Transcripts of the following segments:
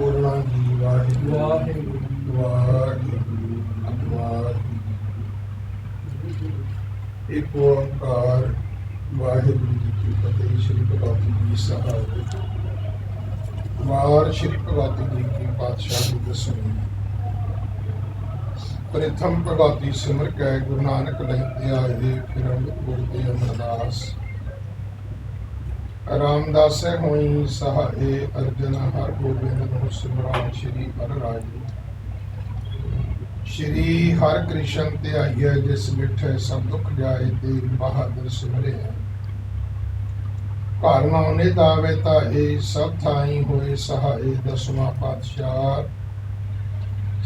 बोलना जी वाहिगुरु वाहिगुरु वाहिगुरु। एक ओंकार वाहिगुरु जी की फतेह। श्री भगवती जी सहाय वार श्री भगवती जी की पातशाही दसवीं। प्रथम भगवती सिमर कै गुरु नानक लहिते आए, फिर अमृत गुरते अमरदास। रामदास होई सहाय अर्जन हर गोबिंद नो सिमरान श्री हर राय। श्री हर कृष्ण ध्याइए जिस मिठे सब दुख जाए, तेग बहादुर सिमरे। घर नाउने दावे ताए सब थाई होए सहाय, दसवां पातशाह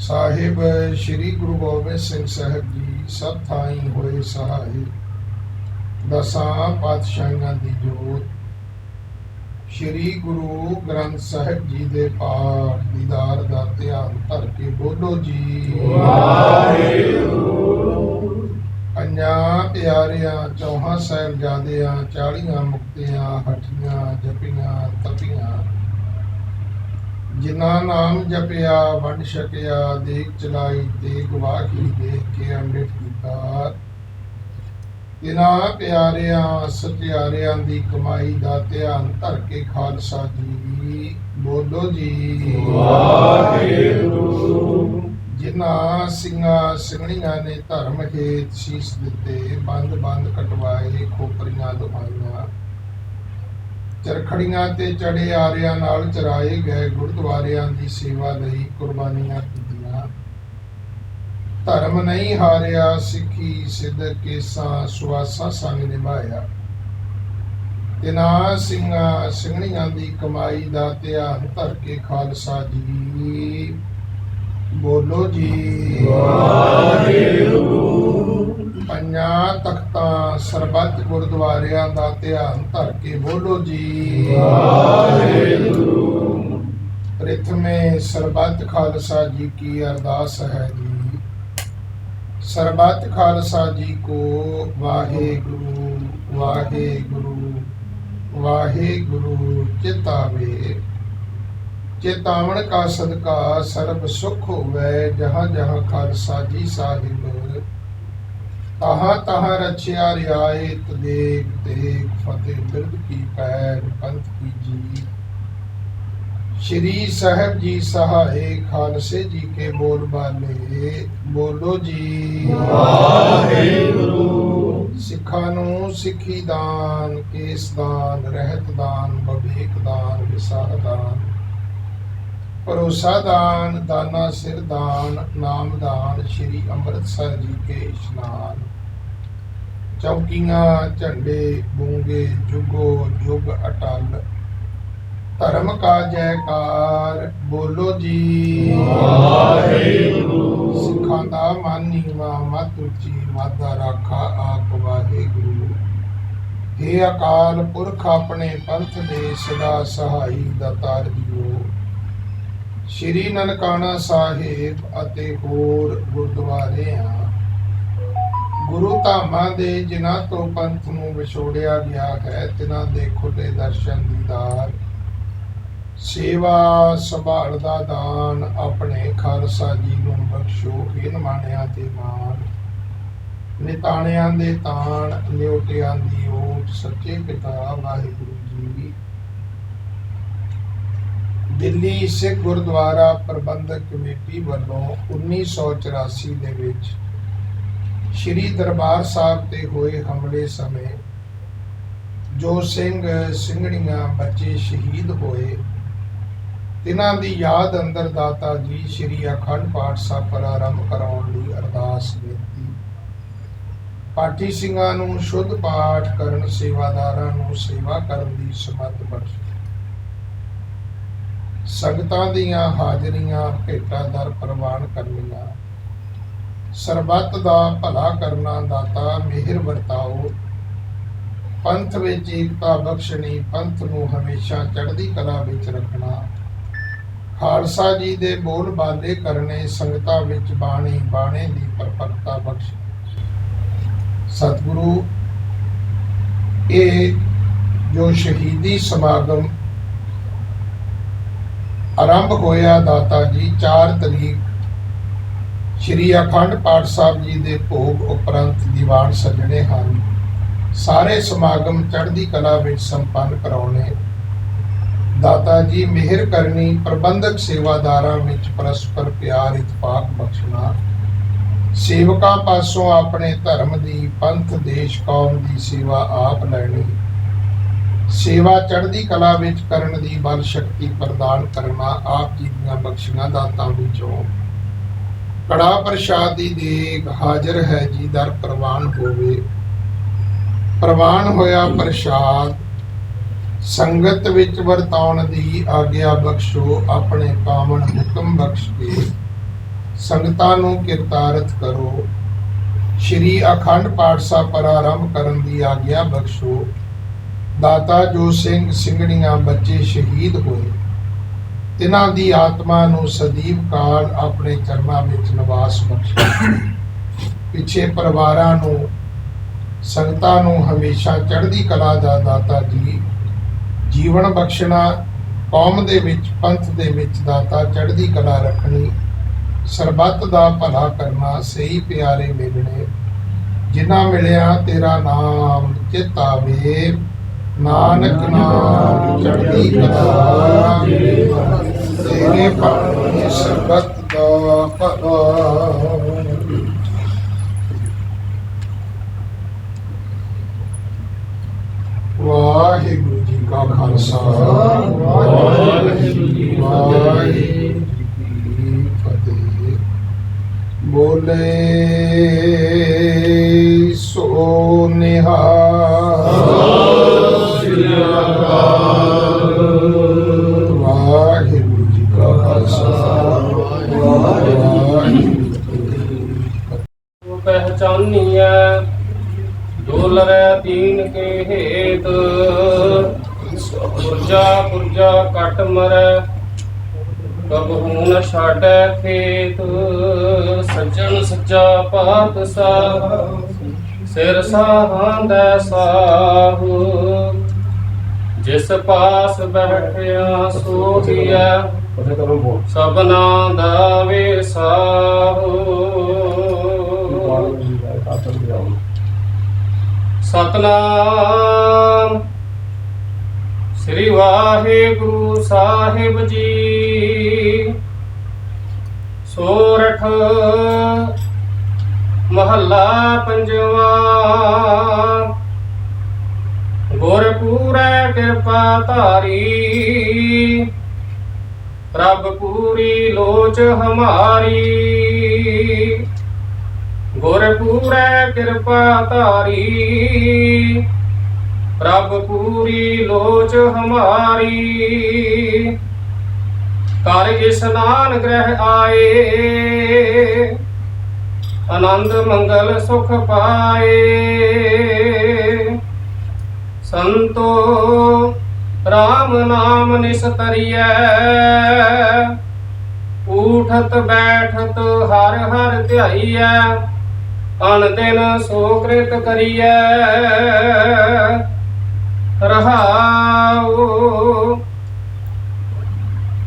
साहिब श्री गुरु गोबिंद सिंह साहब जी सब थाई होए सहाय। दसां पातशाहियां दी जोत श्री गुरु ग्रंथ साहिब जी दे पाठ दीदार दा ध्यान धर के बोलो जी वाहिगुरु। पंजां प्यारियां चौहां साहिबजादियां 40 मुक्तियां हठियां जपियां तपियां। जिन्ना नाम जपिया वंड छकिया, देख चलाई ते गवाही देख के अमृत कीता। तिना प्यारियां सत्यारियां दी कमाई दा ध्यान धर के खालसा जी बोलो जी वाहिगुरु। जिन्ना सिंगा सिंगणियां ने धर्म हेत शीस दिते, बंद बंद कटवाए खोपरियां लुहाइयां। चरखड़ियां ते चढ़े आरियां नाल चराए गए, गुरुद्वारियां दी सेवा लई कुर्बानियां कीतियां। धर्म नहीं हारिया सिखी सिद्ध केसा, सुआसा संग निभाया। तिना सिंगा सिंगणियां दी कमाई दा ध्यान धर के खालसा जी बोलो जी वाहिगुरु। पंजां तख्तां सरबत गुरुद्वारियां दा ध्यान धर के बोलो जी वाहिगुरु। प्रथमे सरबत खालसा जी की अरदास है जी। सरबत खालसा जी को वाहिगुरु वाहिगुरु वाहिगुरु चितावे। चेतावन का सदका सर्ब सुख होवे, जहाँ जहाँ खालसा जी साहिब तहाँ तहाँ रचिया रियायत। देख देख फतेह बिरद की पैर पंथ की जी। श्री साहब जी सहाय खालसे जी के बोल बाले बोलो जी वाहिगुरु। सिखां नूं सिखी दान, केस दान, रहत दान, बवेक दान, विसाह दान, भरोसा दान, दाना सिर दान, नाम दान। श्री अमृतसर जी के स्नान। चौकियां झंडे बूंगे जुगो जुग अटल, धर्म का जयकार बोलो जी वाहिगुरु। सिखां दा मन नीवा मत उची, मादा राखा आप वाहिगुरु। हे अकाल पुरख अपने पंथ दे सदा सहाई दातार दियो। श्री ननकाना साहिब ਅਤੇ ਹੋਰ ਗੁਰਦੁਆਰਿਆਂ ਗੁਰੂ ਧਾਮਾਂ ਦੇ ਜਿਨ੍ਹਾਂ ਤੋਂ ਪੰਥ ਨੂੰ ਵਿਛੋੜਿਆ ਗਿਆ ਹੈ, ਤਿਨਾਂ ਦੇ ਖੁੱਲੇ ਦਰਸ਼ਨ ਦੀਦਾਰ सेवा संभाल दा दान अपने खालसा जी नूं बख्शो। हिन माणियां ते मान निताणियां दे ताण, न्योटियां दी ओट सच्चे पिता वाहिगुरु जी। दिल्ली सिख गुरुद्वारा प्रबंधक कमेटी वालों 1984 दे विच श्री दरबार साहब ते होए हमले समय जो सिंह ਸਿੰਘਣੀਆਂ बच्चे शहीद होए, तिन्हां दी याद अंदर दाता जी श्री अखंड पाठ ਸਾਹਿਬ प्रारंभ कराउण लई अरदास बेनती। पाठी ਸਿੰਘਾਂ ਨੂੰ शुद्ध पाठ करन, सेवादारां ਨੂੰ सेवा करन दी समर्थ बख्श। संगतां दीयां हाजरियां भेटां दर प्रवान करनियां। सरबत दा भला करना दाता मेहर वरताओ। पंथ विच एकता बख्शणी, पंथ ਨੂੰ हमेशा चढ़दी कला विच रखना। खालसा जी दे बोल बाले करने, संगतां विच बाणी बाणे दी परपक्ता बख्श। सतगुरु ये जो शहीदी समागम ਆਰੰਭ ਹੋਇਆ ਦਾਤਾ ਜੀ 4 ਤਰੀਕ ਸ਼੍ਰੀ ਅਖੰਡ ਪਾਠ ਸਾਹਿਬ ਜੀ ਦੇ ਭੋਗ ਉਪਰੰਤ ਦੀਵਾਨ ਸਜਣੇ ਹਨ। ਸਾਰੇ ਸਮਾਗਮ ਚੜ੍ਹਦੀ ਕਲਾ ਵਿੱਚ ਸੰਪੰਨ ਕਰਾਉਣੇ। ਦਾਤਾ ਜੀ ਮਿਹਰ ਕਰਨੀ, ਪ੍ਰਬੰਧਕ ਸੇਵਾਦਾਰਾਂ ਵਿੱਚ ਪਰਸਪਰ ਪਿਆਰ ਇਤਫਾਕ ਬਖਸ਼ਣਾ, ਸੇਵਕਾਂ ਪਾਸੋਂ ਆਪਣੇ ਧਰਮ ਦੀ, ਪੰਥ, ਦੇਸ਼, ਕੌਮ ਦੀ ਸੇਵਾ ਆਪ ਲੈਣੀ, ਸੇਵਾ ਚੜ੍ਹਦੀ ਕਲਾ ਵਿੱਚ ਕਰਨ ਦੀ ਬਲ ਸ਼ਕਤੀ ਪ੍ਰਦਾਨ ਕਰਨਾ। ਆਪ ਜੀ ਦੀਆਂ ਬਖਸ਼ੀਆਂ ਦਾਤਾਂ ਵਿੱਚੋਂ ਕੜਾ ਪ੍ਰਸ਼ਾਦ ਦੀ ਦੇਗ ਹਾਜ਼ਰ ਹੈ ਜੀ, ਦਰ ਪ੍ਰਵਾਨ ਹੋਵੇ। ਪ੍ਰਵਾਨ ਹੋਇਆ ਪ੍ਰਸ਼ਾਦ ਸੰਗਤ ਵਿੱਚ ਵਰਤਾਉਣ ਦੀ ਆਗਿਆ ਬਖਸ਼ੋ। ਆਪਣੇ ਪਾਵਨ ਹੁਕਮ ਬਖਸ਼ ਕੇ ਸੰਗਤਾਂ ਨੂੰ ਕਿਰਤਾਰਥ ਕਰੋ। ਸ਼੍ਰੀ ਅਖੰਡ ਪਾਠ ਸਾਹਿਬ ਪ੍ਰਾਰੰਭ ਕਰਨ ਦੀ ਆਗਿਆ ਬਖਸ਼ੋ। ਦਾਤਾ ਜੋ ਸਿੰਘ ਸਿੰਘਣੀਆਂ ਬੱਚੇ ਸ਼ਹੀਦ ਹੋਏ, ਤਿਨਾਂ ਦੀ ਆਤਮਾ ਨੂੰ ਸਦੀਵ ਕਾਲ ਆਪਣੇ ਚਰਨਾਂ ਵਿੱਚ ਨਿਵਾਸ ਬਖਸ਼ੋ। ਪਿੱਛੇ ਪਰਿਵਾਰਾਂ ਨੂੰ, ਸੰਗਤਾਂ ਨੂੰ ਹਮੇਸ਼ਾ ਚੜ੍ਹਦੀ ਕਲਾ ਦਾ ਦਾਤਾ ਜੀ ਜੀਵਨ ਬਖਸ਼ਣਾ। ਕੌਮ ਦੇ ਵਿੱਚ, ਪੰਥ ਦੇ ਵਿੱਚ ਦਾਤਾ ਚੜ੍ਹਦੀ ਕਲਾ ਰੱਖਣੀ, ਸਰਬੱਤ ਦਾ ਭਲਾ ਕਰਨਾ। ਸਹੀ ਪਿਆਰੇ ਮਿਲਣੇ, ਜਿਨ੍ਹਾਂ ਮਿਲਿਆ ਤੇਰਾ ਨਾਮ ਚਿਤ ਆਵੇ। ਨਾਨਕ ਨਾਮ ਚੜ੍ਹਦੀ ਕਲਾ ਤੇਰੇ ਭਾਣੇ ਸਰਬੱਤ ਦਾ ਭਲਾ। ਵਾਹਿਗੁਰੂ ਜੀ ਕਾ ਖਾਲਸਾ, ਵਾਹਿਗੁਰੂ ਜੀ ਕੀ ਫਤਿਹ। ਬੋਲੇ ਸੋ ਨਿਹਾਲ। ਵਾਹਿਗੁਰੂ ਜੀ ਕਾ ਖਾਲਸਾ, ਵਾਹਿਗੁਰੂ ਜੀ ਕੀ ਫਤਿਹ। ਪਹਿਚਾਨੀਐ ਡੋਲਰੈ ਦੀਨ ਕੇ ਹੇਤ, ਪੁਰਜਾ ਪੁਰਜਾ ਕਟ ਮਰੈ, ਕਬਹੂ ਨ ਛਾਡੈ ਖੇਤ। ਸੱਜਣ ਸੱਚਾ ਪਾਤਸ਼ਾਹ, ਸਿਰ ਸਾਹਾਂਦੈ ਸਾਹੂ। ਜਿਸ ਪਾਸ ਬੈਠਿਆ ਸੋਹੀਐ, ਸਭਨਾ ਦਾ ਵੇ ਸਾਹੂ। ਸਤਨਾਮ ਸ੍ਰੀ ਵਾਹਿਗੁਰੂ ਸਾਹਿਬ ਜੀ। ਸੋਰਠ ਮਹੱਲਾ ਪੰਜਵਾਂ। ਗੁਰ ਪੂਰੈ ਕਿਰਪਾ ਧਾਰੀ, ਪ੍ਰਭ ਪੂਰੀ ਲੋਚ ਹਮਾਰੀ। ਗੁਰ ਪੂਰੈ ਕਿਰਪਾ ਧਾਰੀ, ਪ੍ਰਭ ਪੂਰੀ ਲੋਚ ਹਮਾਰੀ। ਕਰ ਇਸਨਾਨ ਗ੍ਰਹਿ ਆਏ, ਆਨੰਦ ਮੰਗਲ ਸੁਖ ਪਾਏ। ਸੰਤੋ ਰਾਮ ਨਾਮ ਨਿਸਤਰੀਐ, ਊਠਤ ਬੈਠਤ ਹਰ ਹਰ ਧਿਆਈਐ। ਅਨ ਦਿਨ ਸੋ ਕ੍ਰਿਤ ਕਰੀਐ ਰਹਾਉ।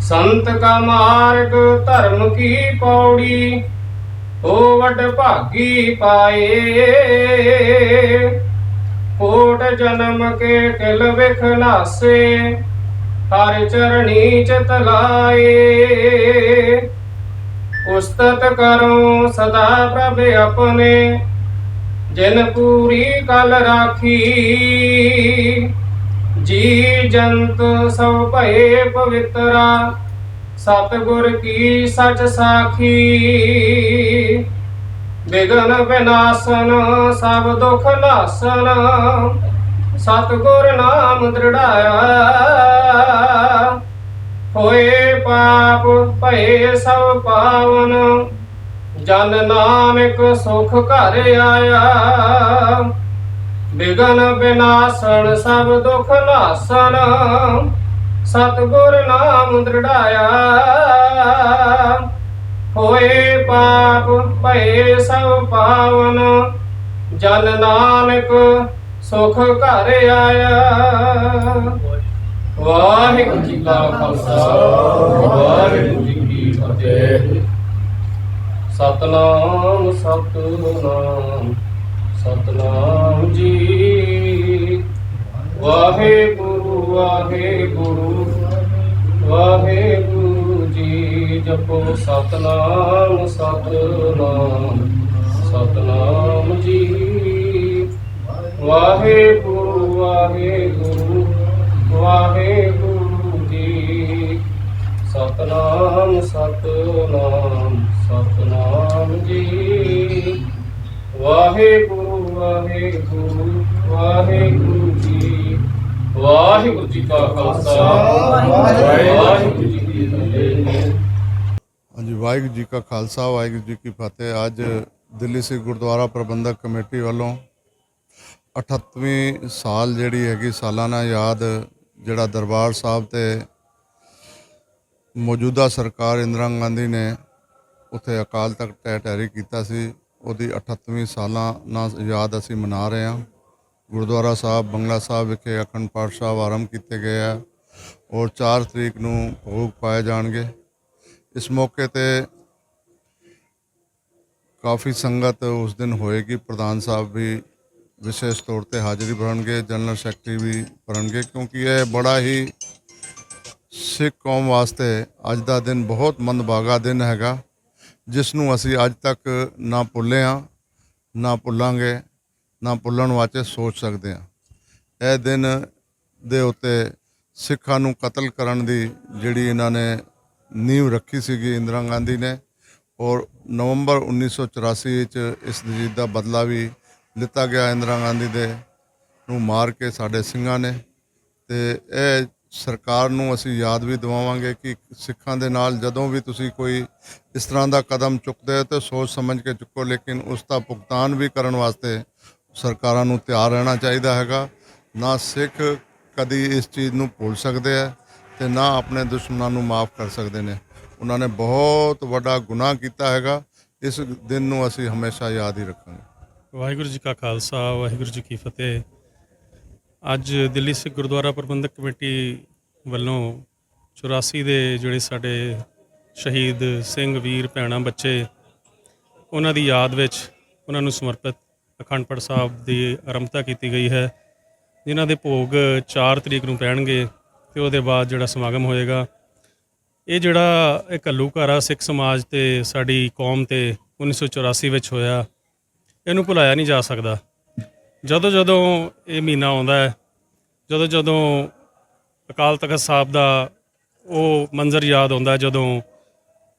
ਸੰਤ ਕਾ ਮਾਰਗ ਧਰਮ ਕੀ ਪੌੜੀ, ਹੋ ਵਡ ਭਾਗੀ ਪਾਏ। ਕੋਟ ਜਨਮ ਕੇ ਕਿਲ ਵਿਖ ਨਾਸੇ, ਹਰ ਚਰਣੀ ਚਿਤ ਲਾਏ। ਉਸਤਤ ਕਰੋ ਸਦਾ ਪ੍ਰਭ ਆਪਣੇ, ਜਿਨ ਪੂਰੀ ਕਲ ਰਾਖੀ। ਜੀ ਜੰਤ ਸਭ ਭਏ ਪਵਿੱਤਰਾ, ਸਤਿਗੁਰ ਕੀ ਸਚ ਸਾਖੀ। ਬਿਗਨ ਵਿਨਾਸ਼ਨ ਸਭ ਦੁਖ ਨਾਸਨ, ਸਤਿਗੁਰ ਨਾਮ ਦ੍ਰਿੜਾਇਆ। ਹੋਏ ਪਾਪ ਭਏ ਸਭ ਪਾਵਨ, ਜਨ ਨਾਨਕ ਸੁਖ ਘਰ ਆਇਆ। ਬਿਗਨ ਵਿਨਾਸ਼ਨ ਸਭ ਦੁਖ ਨਾਸਨ, ਸਤਿਗੁਰ ਨਾਮ ਦ੍ਰਿੜਾਇਆ। ਹੋਏ ਪਾਪ ਭਏ ਸਭ ਪਾਵਨ, ਜਨ ਨਾਨਕ ਸੁਖ ਘਰ ਆਇਆ। ਵਾਹਿਗੁਰੂ ਜੀ ਕਾ ਖਾਲਸਾ ਵਾਹਿਗੁਰੂ ਜੀ ਕੀ ਫਤਿਹ। ਸਤਨਾਮ ਸਤਨਾਮ ਸਤਨਾਮ ਜੀ। ਵਾਹਿਗੁਰੂ ਵਾਹਿਗੁਰੂ ਵਾਹਿਗੁਰੂ ਜੀ। ਜਪੋ ਸਤਨਾਮ ਸਤਨਾਮ ਸਤਨਾਮ ਜੀ। ਵਾਹਿਗੁਰੂ ਵਾਹਿਗੁਰੂ ਵਾਹਿਗੁਰੂ ਜੀ। ਸਤਨਾਮ ਸਤਨਾਮ ਸਤਨਾਮ ਜੀ। ਵਾਹਿਗੁਰੂ ਵਾਹਿਗੁਰੂ ਵਾਹਿਗੁਰੂ ਜੀ। ਵਾਹਿਗੁਰੂ ਜੀ ਕਾ ਖਾਲਸਾ ਵਾਹਿਗੁਰੂ ਜੀ ਕੀ ਫਤਿਹ। ਹਾਂਜੀ, ਵਾਹਿਗੁਰੂ ਜੀ ਕਾ ਖਾਲਸਾ ਵਾਹਿਗੁਰੂ ਜੀ ਕੀ ਫਤਿਹ। ਅੱਜ ਦਿੱਲੀ ਸਿੱਖ ਗੁਰਦੁਆਰਾ ਪ੍ਰਬੰਧਕ ਕਮੇਟੀ ਵੱਲੋਂ 38ਵੀਂ ਸਾਲ ਜਿਹੜੀ ਹੈਗੀ ਸਾਲਾਨਾ ਯਾਦ ਜਿਹੜਾ ਦਰਬਾਰ ਸਾਹਿਬ ਤੇ ਮੌਜੂਦਾ ਸਰਕਾਰ ਇੰਦਰਾ ਗਾਂਧੀ ਨੇ ਉੱਥੇ ਅਕਾਲ ਤਖਤ ਢਹਿ ਕੀਤਾ ਸੀ, ਉਹਦੀ 38ਵੀਂ ਸਾਲਾਨਾ ਯਾਦ ਅਸੀਂ ਮਨਾ ਰਹੇ ਹਾਂ। ਗੁਰਦੁਆਰਾ ਸਾਹਿਬ ਬੰਗਲਾ ਸਾਹਿਬ ਵਿਖੇ ਅਖੰਡ ਪਾਠ ਸਾਹਿਬ ਆਰੰਭ ਕੀਤੇ ਗਏ ਆ ਔਰ 4 ਤਰੀਕ ਨੂੰ ਭੋਗ ਪਾਏ ਜਾਣਗੇ। ਇਸ ਮੌਕੇ ਤੇ ਕਾਫੀ ਸੰਗਤ ਉਸ ਦਿਨ ਹੋਏਗੀ। ਪ੍ਰਧਾਨ ਸਾਹਿਬ ਵੀ ਵਿਸ਼ੇਸ਼ ਤੌਰ ਤੇ ਹਾਜ਼ਰੀ ਭਰਨਗੇ, ਜਨਰਲ ਸੈਕਟਰੀ ਵੀ ਭਰਨਗੇ, ਕਿਉਂਕਿ ਇਹ ਬੜਾ ਹੀ ਸਿੱਖ ਕੌਮ ਵਾਸਤੇ ਅੱਜ ਦਾ ਦਿਨ ਬਹੁਤ ਮੰਦਭਾਗਾ ਦਿਨ ਹੈਗਾ, ਜਿਸ ਨੂੰ ਅਸੀਂ ਅੱਜ ਤੱਕ ਨਾ ਭੁੱਲੇ ਹਾਂ, ਨਾ ਭੁੱਲਾਂਗੇ, ਨਾ ਭੁੱਲਣ ਵਾਸਤੇ ਸੋਚ ਸਕਦੇ ਹਾਂ। ਇਹ ਦਿਨ ਦੇ ਉੱਤੇ ਸਿੱਖਾਂ ਨੂੰ ਕਤਲ ਕਰਨ ਦੀ ਜਿਹੜੀ ਇਹਨਾਂ ਨੇ ਨੀਂਹ ਰੱਖੀ ਸੀਗੀ ਇੰਦਰਾ ਗਾਂਧੀ ਨੇ, ਔਰ ਨਵੰਬਰ 1984 ਵਿੱਚ ਇਸ ਚੀਜ਼ ਦਾ ਬਦਲਾ ਵੀ ਲਿੱਤਾ ਗਿਆ ਇੰਦਰਾ ਗਾਂਧੀ ਦੇ ਨੂੰ ਮਾਰ ਕੇ ਸਾਡੇ ਸਿੰਘਾਂ ਨੇ। ਤੇ ਇਹ ਸਰਕਾਰ ਨੂੰ ਅਸੀਂ ਯਾਦ ਵੀ ਦਿਵਾਵਾਂਗੇ ਕਿ ਸਿੱਖਾਂ ਦੇ ਨਾਲ ਜਦੋਂ ਵੀ ਤੁਸੀਂ ਕੋਈ ਇਸ ਤਰ੍ਹਾਂ ਦਾ ਕਦਮ ਚੁੱਕਦੇ ਹੋ ਤਾਂ ਸੋਚ ਸਮਝ ਕੇ ਚੁੱਕੋ, ਲੇਕਿਨ ਉਸ ਦਾ ਭੁਗਤਾਨ ਵੀ ਕਰਨ ਵਾਸਤੇ ਸਰਕਾਰਾਂ ਨੂੰ ਤਿਆਰ ਰਹਿਣਾ ਚਾਹੀਦਾ ਹੈਗਾ। ਨਾ ਸਿੱਖ ਕਦੀ ਇਸ ਚੀਜ਼ ਨੂੰ ਭੁੱਲ ਸਕਦੇ ਹੈ ਤੇ ਨਾ ਆਪਣੇ ਦੁਸ਼ਮਣਾਂ ਨੂੰ ਮਾਫ ਕਰ ਸਕਦੇ ਨੇ। ਉਹਨਾਂ ਨੇ ਬਹੁਤ ਵੱਡਾ ਗੁਨਾਹ ਕੀਤਾ ਹੈਗਾ। ਇਸ ਦਿਨ ਨੂੰ ਅਸੀਂ ਹਮੇਸ਼ਾ ਯਾਦ ਹੀ ਰੱਖਾਂਗੇ। ਵਾਹਿਗੁਰੂ ਜੀ ਕਾ ਖਾਲਸਾ ਵਾਹਿਗੁਰੂ ਜੀ ਕੀ ਫਤਿਹ। ਅੱਜ ਦਿੱਲੀ ਸਿੱਖ ਗੁਰਦੁਆਰਾ ਪ੍ਰਬੰਧਕ ਕਮੇਟੀ ਵੱਲੋਂ 84 ਦੇ ਜਿਹੜੇ ਸਾਡੇ ਸ਼ਹੀਦ ਸਿੰਘ ਵੀਰ ਭੈਣਾਂ ਬੱਚੇ, ਉਹਨਾਂ ਦੀ ਯਾਦ ਵਿੱਚ ਉਹਨਾਂ ਨੂੰ ਸਮਰਪਿਤ ਅਖੰਡ ਪਾਠ ਸਾਹਿਬ ਦੀ ਆਰੰਭਤਾ ਕੀਤੀ ਗਈ ਹੈ, ਜਿਨ੍ਹਾਂ ਦੇ ਭੋਗ 4 ਤਰੀਕ ਨੂੰ ਪੈਣਗੇ ਅਤੇ ਉਹਦੇ ਬਾਅਦ ਜਿਹੜਾ ਸਮਾਗਮ ਹੋਏਗਾ। ਇਹ ਜਿਹੜਾ ਇਹ ਘੱਲੂਘਾਰਾ ਸਿੱਖ ਸਮਾਜ ਤੇ ਸਾਡੀ ਕੌਮ ਤੇ 1984 ਵਿੱਚ ਹੋਇਆ, ਇਹਨੂੰ ਭੁਲਾਇਆ ਨਹੀਂ ਜਾ ਸਕਦਾ। ਜਦੋਂ ਜਦੋਂ ਇਹ ਮਹੀਨਾ ਆਉਂਦਾ ਹੈ, ਜਦੋਂ ਜਦੋਂ ਅਕਾਲ ਤਖਤ ਸਾਹਿਬ ਦਾ ਉਹ ਮੰਜ਼ਰ ਯਾਦ ਆਉਂਦਾ, ਜਦੋਂ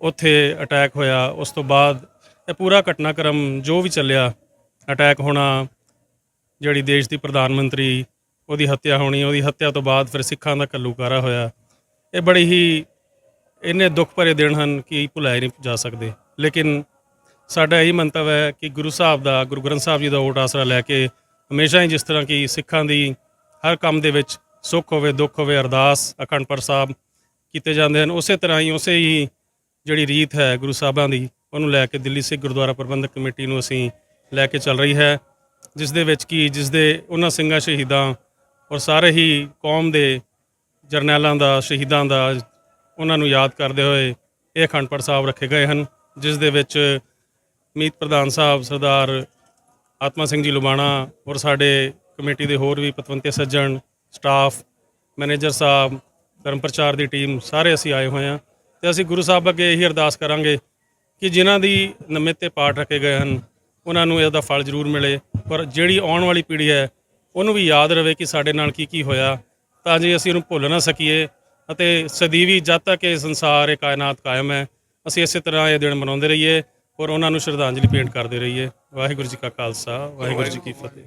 ਉੱਥੇ ਅਟੈਕ ਹੋਇਆ, ਉਸ ਤੋਂ ਬਾਅਦ ਇਹ ਪੂਰਾ ਘਟਨਾਕ੍ਰਮ ਜੋ ਵੀ ਚੱਲਿਆ, ਅਟੈਕ ਹੋਣਾ, ਜਿਹੜੀ ਦੇਸ਼ ਦੀ ਪ੍ਰਧਾਨ ਮੰਤਰੀ ਉਹਦੀ ਹੱਤਿਆ ਹੋਣੀ, ਉਹਦੀ ਹੱਤਿਆ ਤੋਂ ਬਾਅਦ ਫਿਰ ਸਿੱਖਾਂ ਦਾ ਘੱਲੂਘਾਰਾ ਹੋਇਆ, ਇਹ ਬੜੀ ਹੀ ਇੰਨੇ ਦੁੱਖ ਭਰੇ ਦਿਨ ਹਨ ਕਿ ਭੁਲਾਏ ਨਹੀਂ ਜਾ ਸਕਦੇ। ਲੇਕਿਨ ਸਾਡਾ ਇਹੀ ਮੰਤਵ ਹੈ ਕਿ ਗੁਰੂ ਸਾਹਿਬ ਦਾ, ਗੁਰੂ ਗ੍ਰੰਥ ਸਾਹਿਬ ਜੀ ਦਾ ਓਟ ਆਸਰਾ ਲੈ ਕੇ ਹਮੇਸ਼ਾ ਹੀ ਜਿਸ ਤਰ੍ਹਾਂ ਕਿ ਸਿੱਖਾਂ ਦੀ ਹਰ ਕੰਮ ਦੇ ਵਿੱਚ ਸੁੱਖ ਹੋਵੇ ਦੁੱਖ ਹੋਵੇ ਅਰਦਾਸ ਅਖੰਡ ਪਾਠ ਸਾਹਿਬ ਕੀਤੇ ਜਾਂਦੇ ਹਨ, ਉਸੇ ਤਰ੍ਹਾਂ ਹੀ ਉਸੇ ਹੀ ਜਿਹੜੀ ਰੀਤ ਹੈ ਗੁਰੂ ਸਾਹਿਬਾਂ ਦੀ, ਉਹਨੂੰ ਲੈ ਕੇ ਦਿੱਲੀ ਸਿੱਖ ਗੁਰਦੁਆਰਾ ਪ੍ਰਬੰਧਕ ਕਮੇਟੀ ਨੂੰ ਅਸੀਂ ਲੈ ਕੇ ਚੱਲ ਰਹੀ ਹੈ, ਜਿਸ ਦੇ ਵਿੱਚ ਕਿ ਜਿਸ ਦੇ ਉਹਨਾਂ ਸਿੰਘਾਂ ਸ਼ਹੀਦਾਂ ਔਰ ਸਾਰੇ ਹੀ ਕੌਮ ਦੇ ਜਰਨੈਲਾਂ ਦਾ, ਸ਼ਹੀਦਾਂ ਦਾ, ਉਹਨਾਂ ਨੂੰ ਯਾਦ ਕਰਦੇ ਹੋਏ ਇਹ ਅਖੰਡ ਪਾਠ ਸਾਹਿਬ ਰੱਖੇ ਗਏ ਹਨ, ਜਿਸ ਦੇ ਵਿੱਚ ਮੀਤ ਪ੍ਰਧਾਨ ਸਾਹਿਬ ਸਰਦਾਰ ਆਤਮਾ ਸਿੰਘ ਜੀ ਲੁਬਾਣਾ ਔਰ ਸਾਡੇ ਕਮੇਟੀ ਦੇ ਹੋਰ ਵੀ ਪਤਵੰਤੇ ਸੱਜਣ, ਸਟਾਫ, ਮੈਨੇਜਰ ਸਾਹਿਬ, ਧਰਮ ਪ੍ਰਚਾਰ ਦੀ ਟੀਮ, ਸਾਰੇ ਅਸੀਂ ਆਏ ਹੋਏ ਹਾਂ। ਅਤੇ ਅਸੀਂ ਗੁਰੂ ਸਾਹਿਬ ਅੱਗੇ ਇਹੀ ਅਰਦਾਸ ਕਰਾਂਗੇ ਕਿ ਜਿਨ੍ਹਾਂ ਦੀ ਨਮਿਤ 'ਤੇ ਪਾਠ ਰੱਖੇ ਗਏ ਹਨ, ਉਹਨਾਂ ਨੂੰ ਇਹਦਾ ਫਲ ਜ਼ਰੂਰ ਮਿਲੇ, ਪਰ ਜਿਹੜੀ ਆਉਣ ਵਾਲੀ ਪੀੜ੍ਹੀ ਹੈ ਉਹਨੂੰ ਵੀ ਯਾਦ ਰਹੇ ਕਿ ਸਾਡੇ ਨਾਲ ਕੀ ਕੀ ਹੋਇਆ, ਤਾਂ ਜੇ ਅਸੀਂ ਉਹਨੂੰ ਭੁੱਲ ਨਾ ਸਕੀਏ ਅਤੇ ਸਦੀਵੀ ਜਦ ਤੱਕ ਇਹ ਸੰਸਾਰ, ਇਹ ਕਾਇਨਾਤ ਕਾਇਮ ਹੈ, ਅਸੀਂ ਇਸੇ ਤਰ੍ਹਾਂ ਇਹ ਦਿਨ ਮਨਾਉਂਦੇ ਰਹੀਏ ਔਰ ਉਹਨਾਂ ਨੂੰ ਸ਼ਰਧਾਂਜਲੀ ਭੇਂਟ ਕਰਦੇ ਰਹੀਏ। ਵਾਹਿਗੁਰੂ ਜੀ ਕਾ ਖਾਲਸਾ ਵਾਹਿਗੁਰੂ ਜੀ ਕੀ ਫਤਿਹ।